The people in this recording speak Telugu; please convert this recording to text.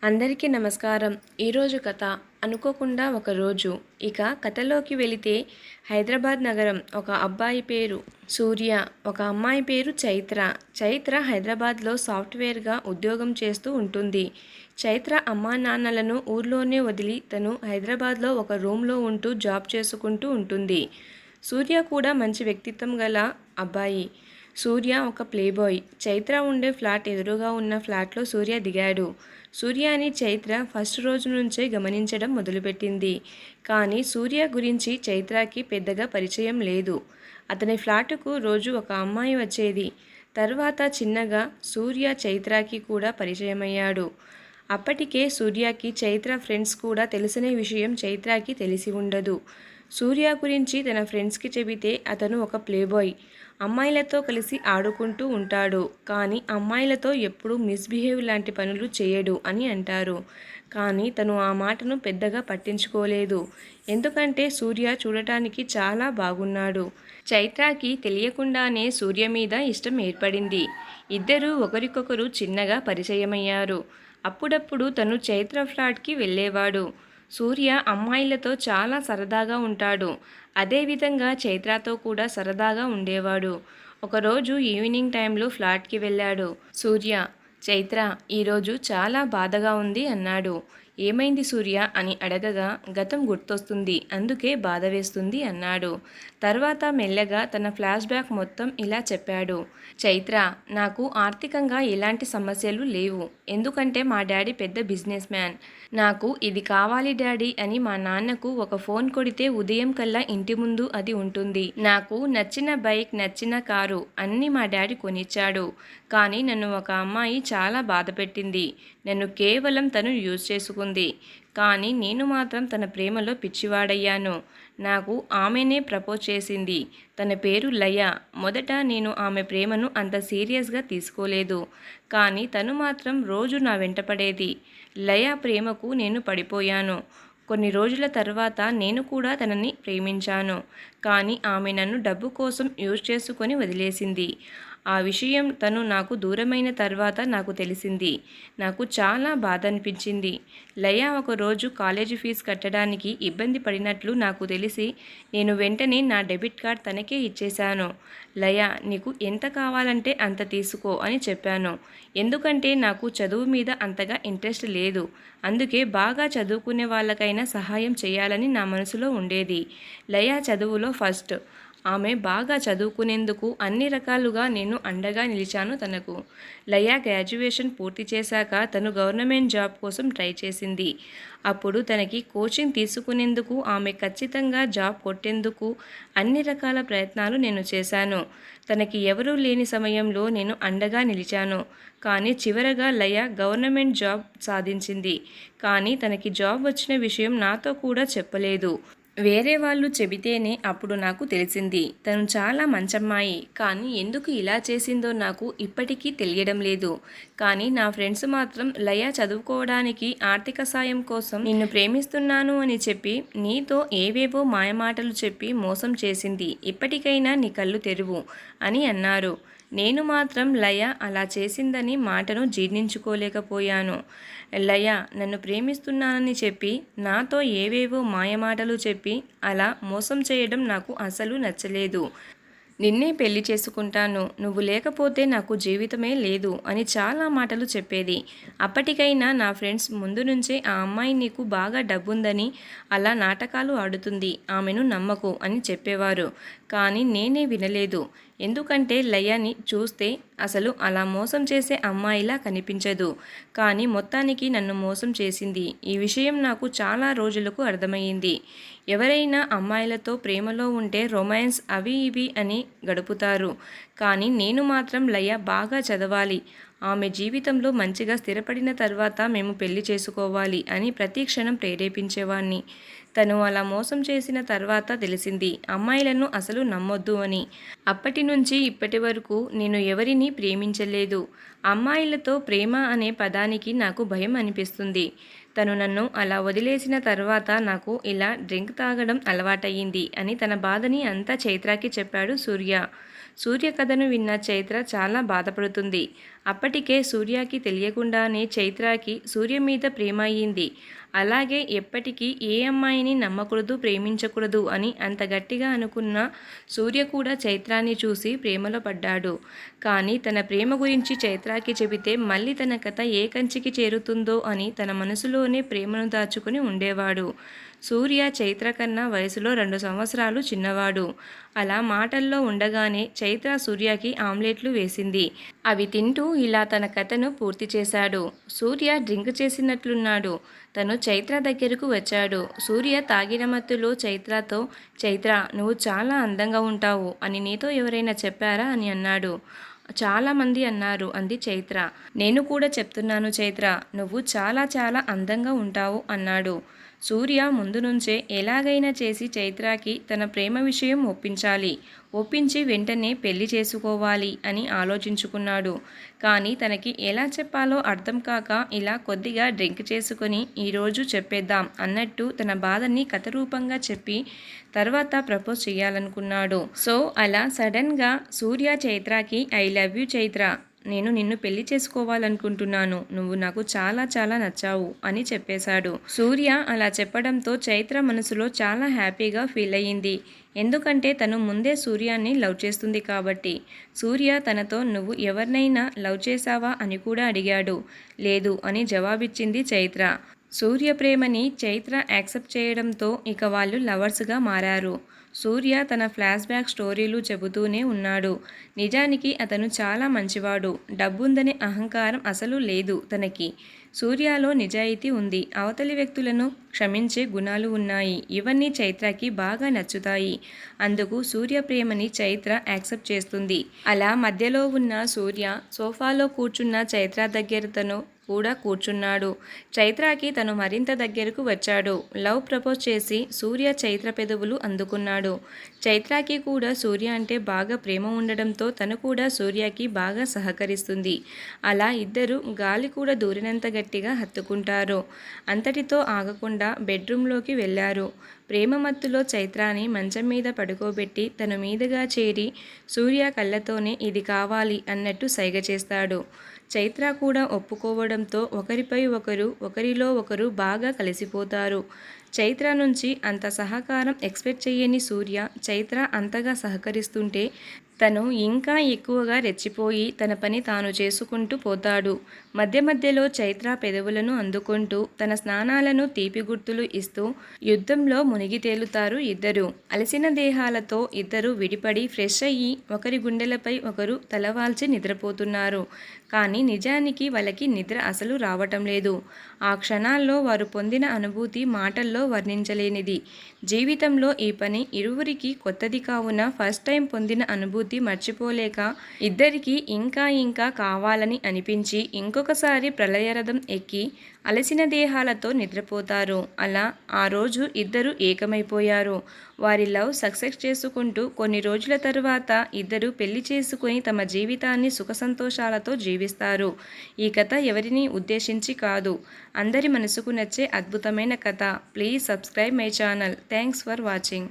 అందరికీ నమస్కారం. ఈరోజు కథ అనుకోకుండా ఒకరోజు. ఇక కథలోకి వెళితే హైదరాబాద్ నగరం. ఒక అబ్బాయి పేరు సూర్య, ఒక అమ్మాయి పేరు చైత్ర. చైత్ర హైదరాబాద్లో సాఫ్ట్వేర్గా ఉద్యోగం చేస్తూ ఉంటుంది. చైత్ర అమ్మా నాన్నలను ఊర్లోనే వదిలి తను హైదరాబాద్లో ఒక రూమ్లో ఉంటూ జాబ్ చేసుకుంటూ ఉంటుంది. సూర్య కూడా మంచి వ్యక్తిత్వం గల అబ్బాయి. సూర్య ఒక ప్లేబాయ్. చైత్ర ఉండే ఫ్లాట్ ఎదురుగా ఉన్న ఫ్లాట్లో సూర్య దిగాడు. సూర్యని చైత్ర ఫస్ట్ రోజు నుంచే గమనించడం మొదలుపెట్టింది. కానీ సూర్య గురించి చైత్రకి పెద్దగా పరిచయం లేదు. అతని ఫ్లాటుకు రోజు ఒక అమ్మాయి వచ్చేది. తర్వాత చిన్నగా సూర్య చైత్రకి కూడా పరిచయమయ్యాడు. అప్పటికే సూర్యకి చైత్ర ఫ్రెండ్స్ కూడా తెలిసిన విషయం చైత్రకి తెలిసి ఉండదు. సూర్య గురించి తన ఫ్రెండ్స్కి చెబితే అతను ఒక ప్లేబాయ్. అమ్మాయిలతో కలిసి ఆడుకుంటూ ఉంటాడు, కానీ అమ్మాయిలతో ఎప్పుడూ మిస్బిహేవ్ లాంటి పనులు చేయడు అని అంటారు. కానీ తను ఆ మాటను పెద్దగా పట్టించుకోలేదు. ఎందుకంటే సూర్య చూడటానికి చాలా బాగున్నాడు. చైత్రకి తెలియకుండానే సూర్య మీద ఇష్టం ఏర్పడింది. ఇద్దరూ ఒకరికొకరు చిన్నగా పరిచయమయ్యారు. అప్పుడప్పుడు తను చైత్ర ఫ్లాట్కి వెళ్ళేవాడు. సూర్య అమ్మాయిలతో చాలా సరదాగా ఉంటాడు. అదేవిధంగా చైత్రతో కూడా సరదాగా ఉండేవాడు. ఒకరోజు ఈవినింగ్ టైంలో ఫ్లాట్కి వెళ్ళాడు. సూర్య, చైత్ర ఈరోజు చాలా బాధగా ఉంది అన్నాడు. ఏమైంది సూర్య అని అడగగా గతం గుర్తొస్తుంది, అందుకే బాధ వేస్తుంది అన్నాడు. తర్వాత మెల్లగా తన ఫ్లాష్ బ్యాక్ మొత్తం ఇలా చెప్పాడు. చైత్ర, నాకు ఆర్థికంగా ఎలాంటి సమస్యలు లేవు. ఎందుకంటే మా డాడీ పెద్ద బిజినెస్ మ్యాన్. నాకు ఇది కావాలి డాడీ అని మా నాన్నకు ఒక ఫోన్ కొడితే ఉదయం కల్లా ఇంటి ముందు అది ఉంటుంది. నాకు నచ్చిన బైక్, నచ్చిన కారు అన్నీ మా డాడీ కొనిచ్చాడు. కానీ నన్ను ఒక అమ్మాయి చాలా బాధ పెట్టింది. నన్ను కేవలం తను యూజ్ చేసుకుంది. కానీ నేను మాత్రం తన ప్రేమలో పిచ్చివాడయ్యాను. నాకు ఆమెనే ప్రపోజ్ చేసింది. తన పేరు లయ. మొదట నేను ఆమె ప్రేమను అంత సీరియస్గా తీసుకోలేదు. కానీ తను మాత్రం రోజు నా వెంట పడేది. లయ ప్రేమకు నేను పడిపోయాను. కొన్ని రోజుల తర్వాత నేను కూడా తనని ప్రేమించాను. కానీ ఆమె నన్ను డబ్బు కోసం యూజ్ చేసుకొని వదిలేసింది. ఆ విషయం తను నాకు దూరమైన తర్వాత నాకు తెలిసింది. నాకు చాలా బాధ అనిపించింది. లయ ఒకరోజు కాలేజీ ఫీజు కట్టడానికి ఇబ్బంది పడినట్లు నాకు తెలిసి నేను వెంటనే నా డెబిట్ కార్డ్ తనకే ఇచ్చేశాను. లయ, నీకు ఎంత కావాలంటే అంత తీసుకో అని చెప్పాను. ఎందుకంటే నాకు చదువు మీద అంతగా ఇంట్రెస్ట్ లేదు. అందుకే బాగా చదువుకునే వాళ్ళకైనా సహాయం చేయాలని నా మనసులో ఉండేది. లయ చదువులో ఫస్ట్. ఆమె బాగా చదువుకునేందుకు అన్ని రకాలుగా నేను అండగా నిలిచాను తనకు. లయ గ్రాడ్యుయేషన్ పూర్తి చేశాక తను గవర్నమెంట్ జాబ్ కోసం ట్రై చేసింది. అప్పుడు తనకి కోచింగ్ తీసుకునేందుకు, ఆమె ఖచ్చితంగా జాబ్ కొట్టేందుకు అన్ని రకాల ప్రయత్నాలు నేను చేశాను. తనకి ఎవరూ లేని సమయంలో నేను అండగా నిలిచాను. కానీ చివరగా లయ గవర్నమెంట్ జాబ్ సాధించింది. కానీ తనకి జాబ్ వచ్చిన విషయం నాతో కూడా చెప్పలేదు. వేరే వాళ్ళు చెబితేనే అప్పుడు నాకు తెలిసింది. తను చాలా మంచమ్మాయి. కానీ ఎందుకు ఇలా చేసిందో నాకు ఇప్పటికీ తెలియడం లేదు. కానీ నా ఫ్రెండ్స్ మాత్రం లయ చదువుకోవడానికి ఆర్థిక సాయం కోసం నిన్ను ప్రేమిస్తున్నాను అని చెప్పి నీతో ఏవేవో మాయమాటలు చెప్పి మోసం చేసింది. ఇప్పటికైనా నీ కళ్ళు తెరువు అని అన్నారు. నేను మాత్రం లయ అలా చేసిందని మాటను జీర్ణించుకోలేకపోయాను. లయ నన్ను ప్రేమిస్తున్నానని చెప్పి నాతో ఏవేవో మాయమాటలు చెప్పి అలా మోసం చేయడం నాకు అసలు నచ్చలేదు. నిన్నే పెళ్లి చేసుకుంటాను, నువ్వు లేకపోతే నాకు జీవితమే లేదు అని చాలా మాటలు చెప్పేది. అప్పటికైనా నా ఫ్రెండ్స్ ముందు నుంచే ఆ అమ్మాయి నీకు బాగా డబ్బుందని అలా నాటకాలు ఆడుతుంది, ఆమెను నమ్మకు అని చెప్పేవారు. కానీ నేనే వినలేదు. ఎందుకంటే లయని చూస్తే అసలు అలా మోసం చేసే అమ్మాయిలా కనిపించదు. కానీ మొత్తానికి నన్ను మోసం చేసింది. ఈ విషయం నాకు చాలా రోజులకు అర్థమయ్యింది. ఎవరైనా అమ్మాయిలతో ప్రేమలో ఉంటే రొమాన్స్ అవి ఇవి అని గడుపుతారు. కానీ నేను మాత్రం లయ బాగా చదవాలి, ఆమె జీవితంలో మంచిగా స్థిరపడిన తర్వాత మేము పెళ్లి చేసుకోవాలి అని ప్రతి క్షణం ప్రేరేపించేవాణ్ణి. తను అలా మోసం చేసిన తర్వాత తెలిసింది అమ్మాయిలను అసలు నమ్మొద్దు అని. అప్పటి నుంచి ఇప్పటి వరకు నేను ఎవరిని ప్రేమించలేదు. అమ్మాయిలతో ప్రేమ అనే పదానికి నాకు భయం అనిపిస్తుంది. తను నన్ను అలా వదిలేసిన తర్వాత నాకు ఇలా డ్రింక్ తాగడం అలవాటయ్యింది అని తన బాధని అంతా చైత్రకి చెప్పాడు సూర్య. సూర్య కథను విన్న చైత్ర చాలా బాధపడుతుంది. అప్పటికే సూర్యకి తెలియకుండానే చైత్రకి సూర్య మీద ప్రేమ అయ్యింది. అలాగే ఎప్పటికీ ఏ అమ్మాయిని నమ్మకూడదు, ప్రేమించకూడదు అని అంత గట్టిగా అనుకున్న సూర్య కూడా చైత్రాన్ని చూసి ప్రేమలో పడ్డాడు. కానీ తన ప్రేమ గురించి చైత్రకి చెబితే మళ్ళీ తన కథ ఏ కంచికి చేరుతుందో అని తన మనసులోనే ప్రేమను దాచుకుని ఉండేవాడు. సూర్య చైత్ర కన్నా వయసులో 2 సంవత్సరాలు చిన్నవాడు. అలా మాటల్లో ఉండగానే చైత్ర సూర్యకి ఆమ్లెట్లు వేసింది. అవి తింటూ ఇలా తన కథను పూర్తి చేశాడు. సూర్య డ్రింక్ చేసినట్లున్నాడు. తను చైత్ర దగ్గరకు వచ్చాడు. సూర్య తాగిన మత్తులో చైత్రతో, చైత్ర నువ్వు చాలా అందంగా ఉంటావు అని నీతో ఎవరైనా చెప్పారా అని అన్నాడు. చాలామంది అన్నారు అంది చైత్ర. నేను కూడా చెప్తున్నాను చైత్ర, నువ్వు చాలా చాలా అందంగా ఉంటావు అన్నాడు. సూర్య ముందు నుంచే ఎలాగైనా చేసి చైత్రకి తన ప్రేమ విషయం ఒప్పించాలి, ఒప్పించి వెంటనే పెళ్లి చేసుకోవాలి అని ఆలోచించుకున్నాడు. కానీ తనకి ఎలా చెప్పాలో అర్థం కాక ఇలా కొద్దిగా డ్రింక్ చేసుకొని ఈరోజు చెప్పేద్దాం అన్నట్టు తన బాధని కథ రూపంగా చెప్పి తర్వాత ప్రపోజ్ చేయాలనుకున్నాడు. సో అలా సడన్గా సూర్య చైత్రకి ఐ లవ్ యూ చైత్ర, నేను నిన్ను పెళ్లి చేసుకోవాలనుకుంటున్నాను, నువ్వు నాకు చాలా చాలా నచ్చావు అని చెప్పేశాడు. సూర్య అలా చెప్పడంతో చైత్ర మనసులో చాలా హ్యాపీగా ఫీల్ అయ్యింది. ఎందుకంటే తను ముందే సూర్యాన్ని లవ్ చేస్తుంది కాబట్టి. సూర్య తనతో నువ్వు ఎవరినైనా లవ్ చేశావా అని కూడా అడిగాడు. లేదు అని జవాబిచ్చింది చైత్ర. సూర్య ప్రేమని చైత్ర యాక్సెప్ట్ చేయడంతో ఇక వాళ్ళు లవర్స్గా మారారు. సూర్య తన ఫ్లాష్ బ్యాక్ స్టోరీలు చెబుతూనే ఉన్నాడు. నిజానికి అతను చాలా మంచివాడు. డబ్బుందనే అహంకారం అసలు లేదు తనకి. సూర్యలో నిజాయితీ ఉంది. అవతలి వ్యక్తులను క్షమించే గుణాలు ఉన్నాయి. ఇవన్నీ చైత్రకి బాగా నచ్చుతాయి. అందుకు సూర్య ప్రేమని చైత్ర యాక్సెప్ట్ చేస్తుంది. అలా మధ్యలో ఉన్న సూర్య సోఫాలో కూర్చున్న చైత్ర దగ్గర తను కూడా కూర్చున్నాడు. చైత్రకి తను మరింత దగ్గరకు వచ్చాడు. లవ్ ప్రపోజ్ చేసి సూర్య చైత్ర పెదవులు అందుకున్నాడు. చైత్రకి కూడా సూర్య అంటే బాగా ప్రేమ ఉండడంతో తను కూడా సూర్యకి బాగా సహకరిస్తుంది. అలా ఇద్దరు గాలి కూడా దూరినంత గట్టిగా హత్తుకుంటారు. అంతటితో ఆగకుండా బెడ్రూమ్లోకి వెళ్ళారు. ప్రేమ మత్తులో చైత్రాని మంచం మీద పడుకోబెట్టి తన మీదుగా చేరి సూర్య కళ్ళతోనే ఇది కావాలి అన్నట్టు సైగ చేస్తాడు. చైత్ర కూడా ఒప్పుకోవడంతో ఒకరిపై ఒకరు, ఒకరిలో ఒకరు బాగా కలిసిపోతారు. చైత్ర నుంచి అంత సహకారం ఎక్స్పెక్ట్ చేయని సూర్య చైత్ర అంతగా సహకరిస్తుంటే తను ఇంకా ఎక్కువగా రెచ్చిపోయి తన పని తాను చేసుకుంటూ పోతాడు. మధ్య మధ్యలో చైత్ర పెదవులను అందుకుంటూ తన స్నానాలను తీపి గుర్తులు ఇస్తూ యుద్ధంలో మునిగి తేలుతారు ఇద్దరు. అలసిన దేహాలతో ఇద్దరు విడిపడి ఫ్రెష్ అయ్యి ఒకరి గుండెలపై ఒకరు తలవాల్చి నిద్రపోతున్నారు. కానీ నిజానికి వాళ్ళకి నిద్ర అసలు రావటం లేదు. ఆ క్షణాల్లో వారు పొందిన అనుభూతి మాటల్లో వర్ణించలేనిది. జీవితంలో ఈ పని ఇరువురికి కొత్తది కావున ఫస్ట్ టైం పొందిన అనుభూతి మర్చిపోలేక ఇద్దరికి ఇంకా ఇంకా కావాలని అనిపించి ఇంకొకసారి ప్రళయరథం ఎక్కి అలసిన దేహాలతో నిద్రపోతారు. అలా ఆ రోజు ఇద్దరు ఏకమైపోయారు. వారి లవ్ సక్సెస్ చేసుకుంటూ కొన్ని రోజుల తరువాత ఇద్దరు పెళ్లి చేసుకుని తమ జీవితాన్ని సుఖ సంతోషాలతో జీవిస్తారు. ఈ కథ ఎవరిని ఉద్దేశించి కాదు, అందరి మనసుకు నచ్చే అద్భుతమైన కథ. Please subscribe my channel. Thanks for watching.